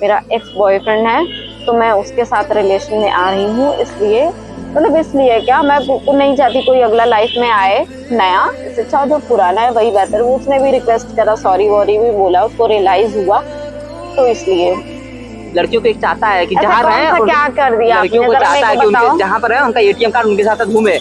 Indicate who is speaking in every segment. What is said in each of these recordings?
Speaker 1: मेरा ex boyfriend है, तो मैं उसके साथ रिलेशन में आ रही हूँ। इसलिए मतलब इसलिए क्या, मैं नहीं चाहती कोई अगला लाइफ में आए नया, इससे अच्छा जो पुराना है वही बेहतर। वो उसने भी रिक्वेस्ट करा, सॉरी वॉरी भी बोला, उसको रियलाइज हुआ, तो इसलिए
Speaker 2: लड़कियों को एक चाहता है कि जहाँ रहे,
Speaker 1: क्या कर दिया
Speaker 2: लड़कियों को चाहता है कि उनके जहाँ पर है उनका एटीएम कार्ड उनके साथ घूमे।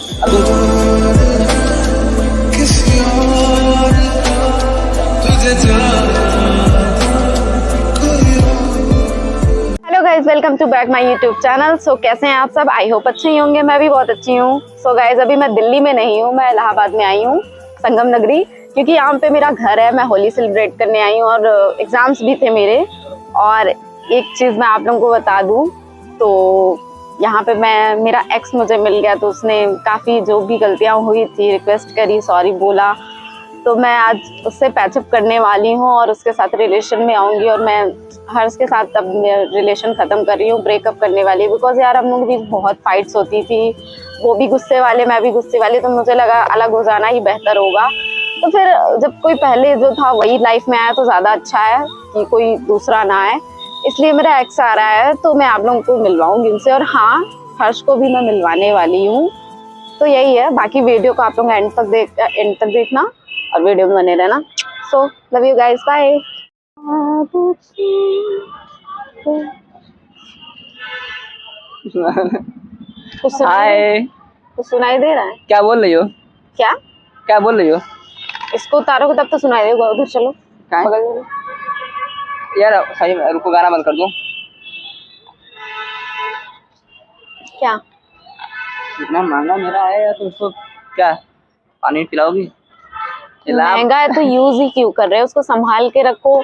Speaker 1: Hello guys, welcome to back my YouTube channel. So कैसे हैं आप सब? आई होप अच्छे ही होंगे। मैं भी बहुत अच्छी हूँ। सो गाइज, अभी मैं दिल्ली में नहीं हूँ, मैं इलाहाबाद में आई हूँ, संगम नगरी, क्योंकि यहाँ पे मेरा घर है। मैं होली सेलिब्रेट करने आई हूँ और एग्जाम्स भी थे मेरे। और एक चीज़ मैं आप लोगों को बता दूँ, तो यहाँ पे मेरा एक्स मुझे मिल गया, तो उसने काफ़ी जो भी गलतियाँ हुई थी रिक्वेस्ट करी, सॉरी बोला, तो मैं आज उससे पैचअप करने वाली हूँ और उसके साथ रिलेशन में आऊँगी। और मैं हर्ष के साथ तब रिलेशन ख़त्म कर रही हूँ, ब्रेकअप करने वाली, बिकॉज यार हम लोग भी बहुत फाइट्स होती थी, वो भी गुस्से वाले, मैं भी गुस्से वाली, तो मुझे लगा अलग हो जाना ही बेहतर होगा। तो फिर जब कोई पहले जो था वही लाइफ में आया तो ज़्यादा अच्छा है कि कोई दूसरा ना आए, इसलिए मेरा एक्स आ रहा है, तो मैं आप लोगों को मिलवाऊँगी उनसे। और हाँ, हर्ष को भी मैं मिलवाने वाली हूँ। तो यही है, बाकी वीडियो को आप लोग एंड तक देखना और वीडियो में बने रहना। So love you guys, bye.
Speaker 2: Hi,
Speaker 1: कुछ सुनाई दे रहा है?
Speaker 2: क्या बोल रही हो? क्या बोल रही हो?
Speaker 1: इसको उतारोगे तब तो सुनाई देगा। उधर चलो, बगल में।
Speaker 2: यार सही में रुको, गाना बंद कर दूं?
Speaker 1: क्या
Speaker 2: इतना महंगा मेरा है यार, तो उसको क्या पानी पिलाओगी?
Speaker 1: महंगा है तो यूज ही क्यों कर रहे हो? उसको संभाल के रखो,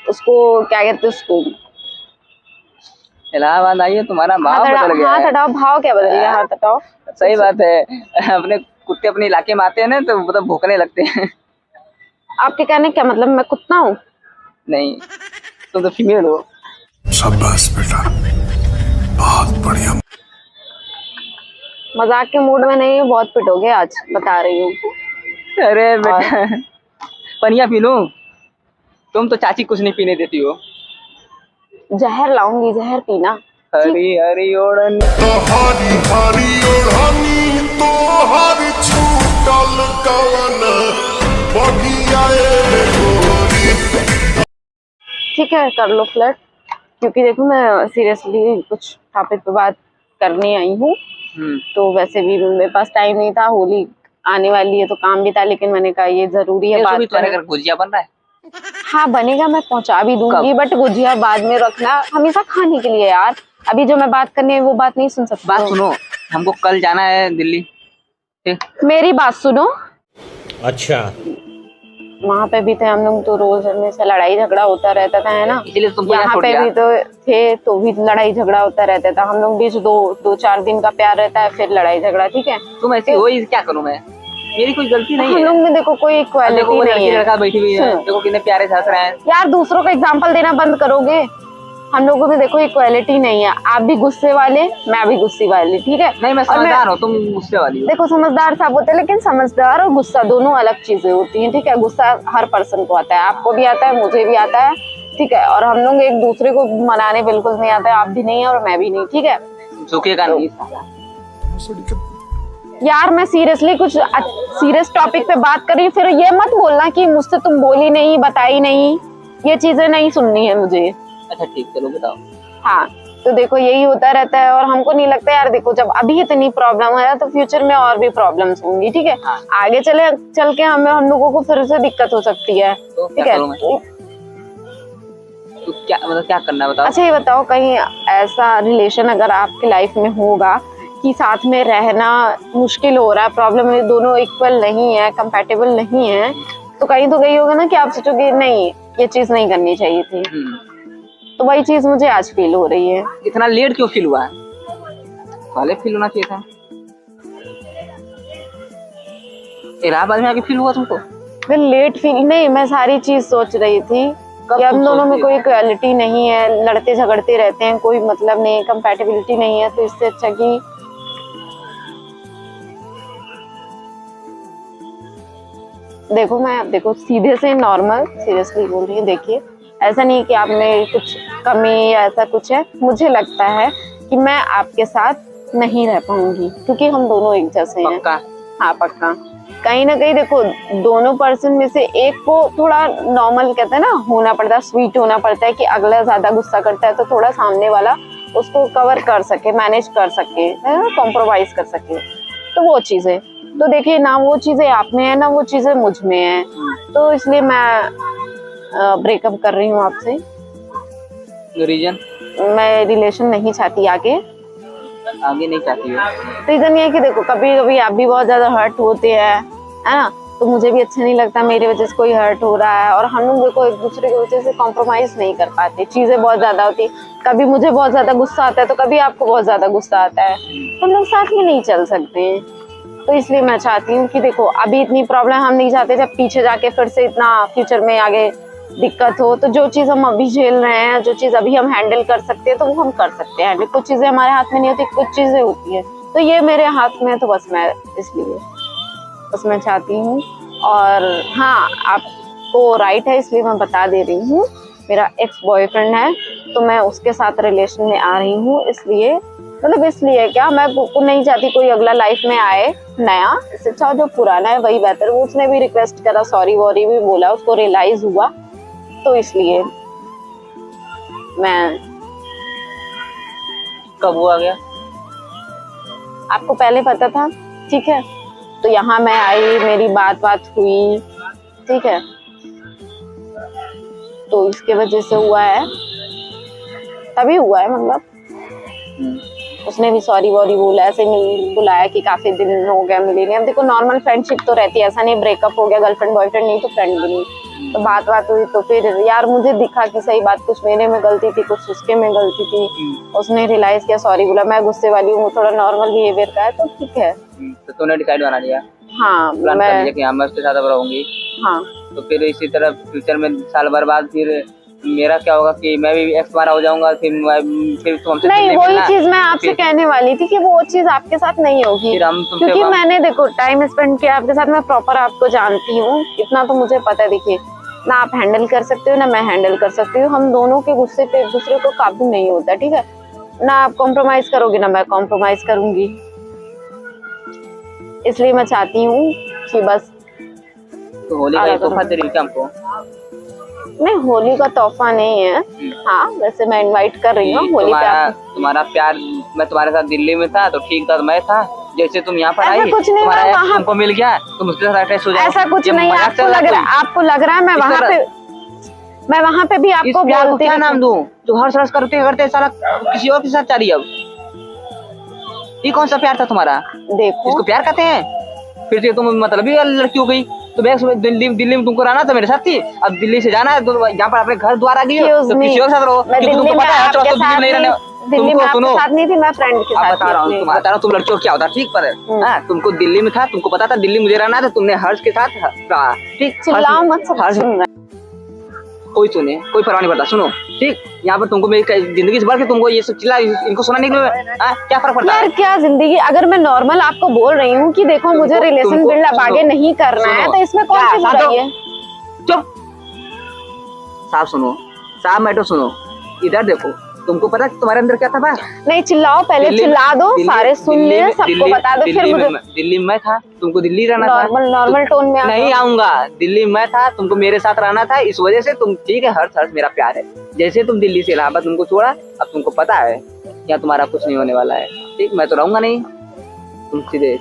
Speaker 1: उसको क्या कहते हैं, उसको
Speaker 2: इलाहाबाद आई है, तुम्हारा भाव बदल गया है।
Speaker 1: हाथ हटाओ। भाव क्या बदल गया? हाथ हटाओ।
Speaker 2: सही बात है, अपने कुत्ते अपने इलाके में आते हैं ना तो मतलब भौंकने लगते हैं।
Speaker 1: आपके कहने क्या मतलब मैं कुत्ता हूँ?
Speaker 2: नहीं, तुम तो फीमेल हो।
Speaker 3: शाबाश बेटा, बहुत बढ़िया।
Speaker 1: मजाक के मूड में नहीं, बहुत पिटोगे आज, बता रही हूँ।
Speaker 2: अरे बेटा, पनिया पी लूं? तुम तो चाची कुछ नहीं पीने देती हो।
Speaker 1: जहर लाऊंगी, जहर पीना।
Speaker 2: हरी हरी ओढ़नी,
Speaker 3: हरी हरी ओढ़नी तो हर छूटल कवन बगिया गोरी।
Speaker 1: ठीक है, कर लो फ्लर्ट, क्योंकि देखो मैं सीरियसली कुछ टॉपिक पे बात करने आई हूँ। तो वैसे भी मेरे पास टाइम नहीं था, होली आने वाली है तो काम भी था, लेकिन मैंने कहा ये जरूरी है बात करना।
Speaker 2: गुजिया बन रहा है?
Speaker 1: हाँ बनेगा, मैं पहुंचा भी दूंगी, बट गुजिया बाद में रखना, हमेशा खाने के लिए यार। अभी जो मैं बात करनी है वो बात नहीं सुन सकती।
Speaker 2: बात सुनो, हमको कल जाना है दिल्ली।
Speaker 1: मेरी बात सुनो।
Speaker 4: अच्छा,
Speaker 1: वहाँ पे भी थे हम लोग, तो रोज हमेशा लड़ाई झगड़ा होता रहता था, है ना?
Speaker 2: इसलिए तुमको
Speaker 1: यहाँ पे भी तो थे, तो भी लड़ाई झगड़ा होता रहता था। हम लोग बीच दो चार दिन का प्यार रहता है, फिर लड़ाई झगड़ा। ठीक है, तुम
Speaker 2: ऐसी हो, क्या करूँ मैं? मेरी कोई गलती नहीं है।
Speaker 1: हम लोग में देखो कोई इक्वालिटी नहीं है।
Speaker 2: लड़का बैठी हुई है, देखो कितने प्यारे से हंस रहे हैं।
Speaker 1: यार दूसरों का एग्जाम्पल देना बंद करोगे? हम लोगों में देखो इक्वालिटी नहीं है। आप भी गुस्से वाले, मैं भी गुस्से वाली, ठीक है?
Speaker 2: नहीं, मैं समझदार हूँ, तुम गुस्से वाली हो।
Speaker 1: देखो समझदार सब होते हैं, लेकिन समझदार और गुस्सा दोनों अलग चीजें होती हैं, ठीक है? गुस्सा हर पर्सन को आता है, आपको भी आता है, मुझे भी आता है, ठीक है? और हम लोग एक दूसरे को मनाने बिल्कुल नहीं आता है, आप भी नहीं और मैं भी नहीं, ठीक है?
Speaker 2: झुकेगा नहीं
Speaker 1: यार मैं सीरियसली कुछ सीरियस टॉपिक पे बात कर रही हूँ, फिर ये मत बोलना कि मुझसे तुम बोली नहीं, बताई नहीं, ये चीजें नहीं सुननी है मुझे।
Speaker 2: अच्छा ठीक, चलो बताओ।
Speaker 1: हाँ, तो देखो यही होता रहता है, और हमको नहीं लगता यार, देखो जब अभी इतनी प्रॉब्लम है तो फ्यूचर में और भी प्रॉब्लम्स होंगी, ठीक है?
Speaker 2: हाँ।
Speaker 1: आगे चल के हम लोगों को फिर से दिक्कत हो सकती है,
Speaker 2: तो
Speaker 1: ठीक है?
Speaker 2: तो क्या मतलब क्या करना है बताओ?
Speaker 1: अच्छा ये बताओ, कहीं ऐसा रिलेशन अगर आपकी लाइफ में होगा कि साथ में रहना मुश्किल हो रहा है, प्रॉब्लम है, दोनों इक्वल नहीं है, कंपैटिबल नहीं है, तो कहीं तो गई होगा ना कि आप सोचोगे नहीं ये चीज नहीं करनी चाहिए थी। तो वही चीज मुझे आज फील हो रही है।
Speaker 2: इतना लेट क्यों फील हुआ है? पहले फील होना चाहिए था। इलाहाबाद में आके फील हुआ तुमको?
Speaker 1: मैं लेट फील नहीं, मैं सारी चीज सोच रही थी कि हम दोनों में कोई इक्वालिटी नहीं है, लड़ते झगड़ते रहते हैं, कोई मतलब नहीं, कंपैटिबिलिटी नहीं है, तो इससे अच्छा कि देखो मैं सीधे से नॉर्मल सीरियसली बोल रही हूँ। देखिए ऐसा नहीं कि आपने कुछ कमी या ऐसा कुछ है, मुझे लगता है कि मैं आपके साथ नहीं रह पाऊंगी, क्योंकि हम दोनों एक जैसे हैं।
Speaker 2: पक्का?
Speaker 1: हाँ पक्का। कहीं ना कहीं देखो, दोनों पर्सन में से एक को थोड़ा नॉर्मल कहते हैं ना होना पड़ता है, स्वीट होना पड़ता है कि अगला ज्यादा गुस्सा करता है तो थोड़ा सामने वाला उसको कवर कर सके, मैनेज कर सके, कॉम्प्रोमाइज कर सके। तो वो चीजें तो देखिए ना, वो चीजें आप में है ना वो चीजें मुझ में है, तो इसलिए मैं ब्रेकअप कर रही हूँ आपसे।
Speaker 2: रीजन?
Speaker 1: मैं रिलेशन नहीं चाहती आगे
Speaker 2: नहीं चाहती हो?
Speaker 1: रीजन ये है कि देखो, कभी कभी आप भी बहुत ज्यादा हर्ट होते हैं, है ना, तो मुझे भी अच्छा नहीं लगता मेरी वजह से कोई हर्ट हो रहा है, और हम लोग देखो एक दूसरे की वजह से कॉम्प्रोमाइज नहीं कर पाते, चीजें बहुत ज्यादा होती, कभी मुझे बहुत ज्यादा गुस्सा आता है तो कभी आपको बहुत ज्यादा गुस्सा आता है, तो हम लोग साथ में नहीं चल सकते हैं। तो इसलिए मैं चाहती हूँ कि देखो, अभी इतनी प्रॉब्लम हम नहीं चाहते, जब पीछे जाके फिर से इतना फ्यूचर में आगे दिक्कत हो, तो जो चीज हम अभी झेल रहे हैं, जो चीज अभी हम हैंडल कर सकते हैं तो वो हम कर सकते हैं। कुछ चीजें हमारे हाथ में नहीं होती, कुछ चीजें होती है, तो ये मेरे हाथ में है, तो बस मैं इसलिए बस मैं चाहती हूँ। और हाँ, आपको राइट है इसलिए मैं बता दे रही हूँ, मेरा एक्स बॉयफ्रेंड है तो मैं उसके साथ रिलेशन में आ रही हूँ, इसलिए मतलब इसलिए क्या, मैं नहीं चाहती कोई अगला लाइफ में आए नया, इससे अच्छा जो पुराना है वही बेहतर। वो उसने भी रिक्वेस्ट करा, सॉरी वॉरी भी बोला, उसको रियलाइज हुआ, तो इसलिए मैं।
Speaker 2: कब हुआ गया?
Speaker 1: आपको पहले पता था, ठीक है, तो यहाँ मैं आई, मेरी बात हुई, ठीक है, तो इसके वजह से हुआ है, तभी हुआ है, मतलब उसने भी सॉरी वॉरी बोला, ऐसे बुलाया कि काफी दिन हो गया मिली नहीं। अब देखो नॉर्मल फ्रेंडशिप तो रहती है, ऐसा नहीं ब्रेकअप हो गया, गर्लफ्रेंड बॉयफ्रेंड नहीं तो फ्रेंड भी नहीं, तो बात हुई, तो फिर यार मुझे दिखा कि सही बात, कुछ मेरे में गलती थी, कुछ उसके में गलती थी, उसने रियलाइज किया, सॉरी बोला, मैं गुस्से वाली हूँ, थोड़ा नॉर्मल बिहेवियर का है, तो ठीक है।
Speaker 2: तो तूने डिसाइड बना लिया?
Speaker 1: हाँ,
Speaker 2: मैं उसके साथ अब रहूंगी।
Speaker 1: हाँ,
Speaker 2: तो फिर इसी तरह फ्यूचर में साल भर बाद फिर मेरा क्या होगा कि मैं भी एक्स तुम्हारा हो जाऊंगा, फिर तुम हमसे
Speaker 1: नहीं, वही चीज मैं आपसे कहने वाली थी कि वो चीज आपके साथ नहीं होगी, क्योंकि मैंने देखो टाइम स्पेंड किया आपके साथ, मैं प्रॉपर आपको जानती हूँ, इतना तो मुझे पता है। देखिए ना आप हैंडल कर सकते हो ना मैं हैंडल कर सकती हूँ, हम दोनों के गुस्से पे एक दूसरे को काबू नहीं होता, ठीक है, ना आप कॉम्प्रोमाइज करोगे ना मैं कॉम्प्रोमाइज करूंगी, इसलिए मैं चाहती हूँ कि बस।
Speaker 2: तो होली का तोहफा दे रही है हमको?
Speaker 1: नहीं, होली का तोहफा नहीं है, हाँ वैसे मैं इनवाइट कर रही हूँ होली पे।
Speaker 2: तुम्हारा प्यार, मैं तुम्हारे साथ दिल्ली में था तो ठीक था, मैं था, जैसे तुम यहाँ पर आई
Speaker 1: कुछ नहीं,
Speaker 2: तुम्हारा तुमको मिल गया, तुम उसके साथ अटैच हो जाओ,
Speaker 1: ऐसा कुछ नहीं। आपको लग रहा है मैं वहाँ पे भी आपको बोलती,
Speaker 2: क्या नाम दूं जो हर सरस करते साला किसी और के साथ जा रही है? ये कौन सा प्यार था तुम्हारा?
Speaker 1: देखो
Speaker 2: इसको प्यार कहते हैं? फिर तुम मतलब ही लड़की हो गई, तो दिल्ली में तुमको रहना था मेरे साथ थी, अब दिल्ली से जाना है तो यहाँ पर अपने घर द्वार आ गई हो तो किसी और के साथ रहो, क्योंकि तुमको पता है दिल्ली नहीं रहने। तुमको सुनो,
Speaker 1: साथ नहीं थी, मैं फ्रेंड के साथ
Speaker 2: बता रहा हूँ, तुम लड़कियों क्या होता ठीक पर है, तुमको दिल्ली में था, तुमको पता था दिल्ली मुझे रहना था, तुमने हर्ष के साथ रहा, ठीक,
Speaker 1: चिल्लाओ मत, सब सुन रहे हैं।
Speaker 2: कोई सुने, कोई परवाह नहीं पड़ता, सुनो ठीक, यहाँ पर तुमको मेरी जिंदगी से बढ़ के तुमको ये सब चिल्ला इनको सुना नहीं, क्या फर्क पड़ता है?
Speaker 1: यार क्या जिंदगी, अगर मैं नॉर्मल आपको बोल रही हूँ कि देखो मुझे रिलेशन बिल्ड आगे नहीं करना है, तो इसमें कौन सी बुराई है?
Speaker 2: चुप, साफ सुनो, साफ मैटर सुनो, इधर देखो, तुमको पता है तुम्हारे अंदर क्या था? नहीं
Speaker 1: चिल्लाओ, पहले चिल्ला दो, सारे सुन लिए, सबको बता दो, फिर मुझे।
Speaker 2: दिल्ली में था, तुमको दिल्ली रहना था,
Speaker 1: नॉर्मल टोन में
Speaker 2: नहीं आऊंगा, दिल्ली में था, तुमको मेरे साथ रहना था, इस वजह से तुम ठीक है, हर मेरा प्यार है, जैसे तुम दिल्ली से इलाहाबाद तुमको छोड़ा, अब तुमको पता है क्या तुम्हारा कुछ नहीं होने वाला है, ठीक, मैं तो रहूंगा नहीं, तुम सीधे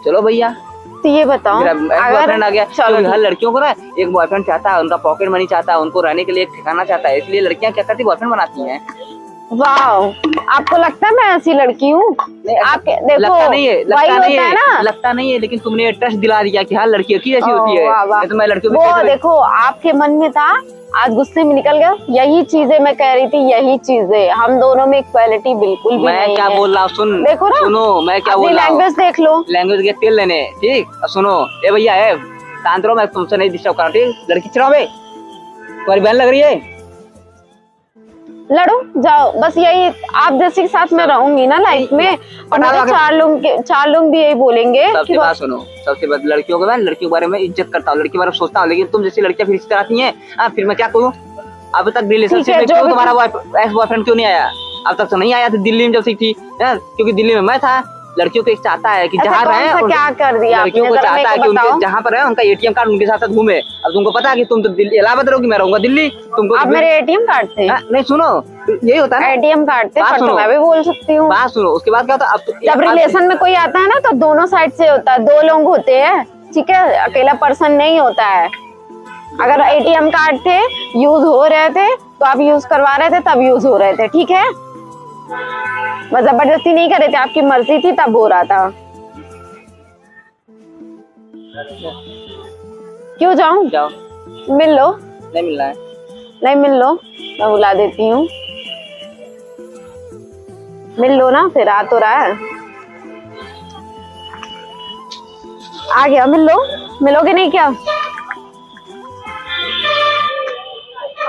Speaker 2: चलो भैया।
Speaker 1: तो ये बताओ,
Speaker 2: बॉयफ्रेंड आ गया, हर लड़कियों को ना एक बॉयफ्रेंड चाहता है, उनका पॉकेट मनी चाहता है, उनको रहने के लिए एक ठिकाना चाहता है, इसलिए लड़कियां क्या करती बॉयफ्रेंड बनाती हैं।
Speaker 1: वाह, आपको लगता है मैं ऐसी लड़की हूँ? आपके देखो
Speaker 2: लगता नहीं है,
Speaker 1: लगता
Speaker 2: नहीं है, लेकिन तुमने ट्रस्ट दिला दिया कि हाँ लड़की की जैसी होती है, तो मैं लड़कियों
Speaker 1: को देखो आपके मन में था, आज गुस्से में निकल गया, यही चीजें मैं कह रही थी, यही चीजें, हम दोनों में इक्वालिटी बिल्कुल भी नहीं है।
Speaker 2: मैं क्या बोल रहा हूँ सुन,
Speaker 1: देखो ना,
Speaker 2: सुनो मैं क्या बोल रहा हूँ,
Speaker 1: लैंग्वेज देख लो,
Speaker 2: लैंग्वेज के तेल लेने, ठीक, सुनो ए भैया है शांत रहो, मैं तुमसे नहीं डिस्टर्ब कर रहा, ठीक, लड़की चढ़ाओ बे, तुम्हारी बहन लग रही है,
Speaker 1: लड़ो जाओ, बस यही आप जैसे के साथ मैं रहूंगी ना लाइफ में, और चार लोग भी यही बोलेंगे।
Speaker 2: सबसे बात सुनो, सबसे बात लड़कियों को, मैं लड़कियों के बारे में इज्जत करता हूँ, लड़की के बारे में सोचता हूँ, लेकिन तुम जैसी लड़कियां फिर इस तरह आती हैं, फिर मैं क्या करूँ? अब तक रिलेशनशिप
Speaker 1: ठीक है,
Speaker 2: में
Speaker 1: जो
Speaker 2: क्यों
Speaker 1: भी
Speaker 2: तुम्हारा एक्स बॉयफ्रेंड क्यों नहीं आया? अब तक तो नहीं आया था, दिल्ली में जब से थी ना, क्योंकि दिल्ली में मैं था। लड़कियों को एक चाहता है कि
Speaker 1: ऐसा
Speaker 2: जहाँ
Speaker 1: कौन
Speaker 2: रहे
Speaker 1: सा क्या कर दिया आपने?
Speaker 2: लड़कियों को
Speaker 1: जरा
Speaker 2: चाहता है
Speaker 1: मेरे
Speaker 2: कि
Speaker 1: को बताओ।
Speaker 2: उनके जहाँ पर रहे उनका एटीएम कार्ड उनके साथ साथ घूमे। अब तुमको पता है कि तुम तो दिल्ली इलाहाबाद रहोगी, मैं रहूंगा दिल्ली। तुमको
Speaker 1: आप मेरे एटीएम कार्ड थे?
Speaker 2: नहीं सुनो, यही होता है
Speaker 1: एटीएम कार्ड थे,
Speaker 2: बात
Speaker 1: पर तो
Speaker 2: सुनो।
Speaker 1: मैं भी बोल सकती हूँ।
Speaker 2: बात सुनो, उसके बाद क्या होता है? अब
Speaker 1: जब रिलेशन में कोई आता है ना तो दोनों साइड से होता है, 2 लोग होते हैं, ठीक है, अकेला पर्सन नहीं होता है। अगर एटीएम कार्ड थे, यूज हो रहे थे तो आप यूज करवा रहे थे, तब यूज हो रहे थे, ठीक है। मैं जबरदस्ती नहीं कर रहे थे, आपकी मर्जी थी तब हो रहा था। क्यों जाऊं?
Speaker 2: जाओ,
Speaker 1: मिल लो।
Speaker 2: नहीं मिल रहा है।
Speaker 1: नहीं मिल लो, मैं बुला देती हूँ। मिल लो ना, फिर आ तो रहा है। आ गया, मिल लो। मिलोगे नहीं क्या?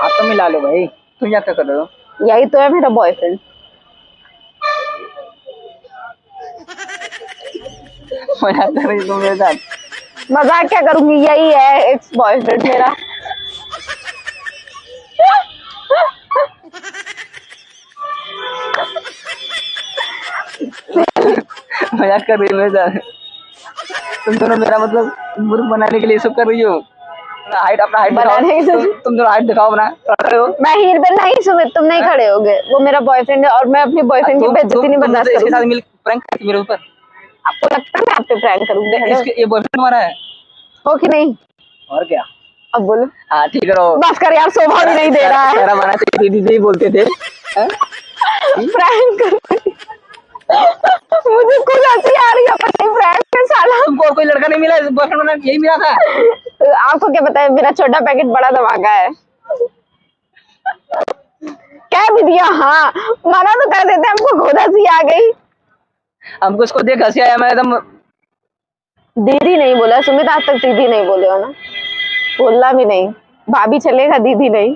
Speaker 2: आप तो मिला लो भाई, तुम क्या कर रहे हो?
Speaker 1: यही तो है मेरा बॉयफ्रेंड।
Speaker 2: मजाक कर रही हो तुम मेरे साथ?
Speaker 1: मजाक क्या करूंगी, यही है एक्स बॉयफ्रेंड मेरा।
Speaker 2: मजाक कर रही हो मेरे साथ? तुम दोनों मेरा मतलब मूर्ख बनाने के लिए सब कर रही हो। हाइट, अपना हाइट दिखाओ।
Speaker 1: बनाने के लिए-
Speaker 2: तुम दोनों हाइट दिखाओ अपना, खड़े हो।
Speaker 1: मैं हीर पे नहीं, सुमित तुम नहीं खड़े होगे। वो मेरा बॉयफ्रेंड है और मैं अपने बॉयफ्रेंड की बेइज्जती नहीं बर्दाश्त
Speaker 2: इसके साथ
Speaker 1: करूंगी।
Speaker 2: मिल प्रैंक करती मेरे ऊपर।
Speaker 1: आपको लगता है मैं आप पे प्रैंक करूंगी? हेलो,
Speaker 2: इसके ये बॉयफ्रेंड तुम्हारा है?
Speaker 1: हो कि नहीं?
Speaker 2: और क्या?
Speaker 1: अब बोलो।
Speaker 2: हाँ ठीक है, रहो।
Speaker 1: बस कर यार, शोभा भी नहीं दे रहा है।
Speaker 2: तेरा माना चाहिए, दीदी ही बोलते थे। हैं?
Speaker 1: प्रैंक करूंगी। मुझे खुद हंसी आ रही है, पता नहीं प्रैंक में साला।
Speaker 2: तुमको और कोई लड़का नहीं मिला बॉयफ्रेंड बना? यही मिला था।
Speaker 1: तो आपको क्या पता है, मेरा छोटा पैकेट बड़ा धमाका है। कह भी दिया, हाँ मना तो कर देते, हमको खुद हंसी आ गई।
Speaker 2: हमको इसको देख हंसी आया, मैं एकदम।
Speaker 1: दीदी नहीं बोला सुमित, आज तक दीदी नहीं बोले हो ना? बोलना भी नहीं, भाभी चलेगा, दीदी नहीं।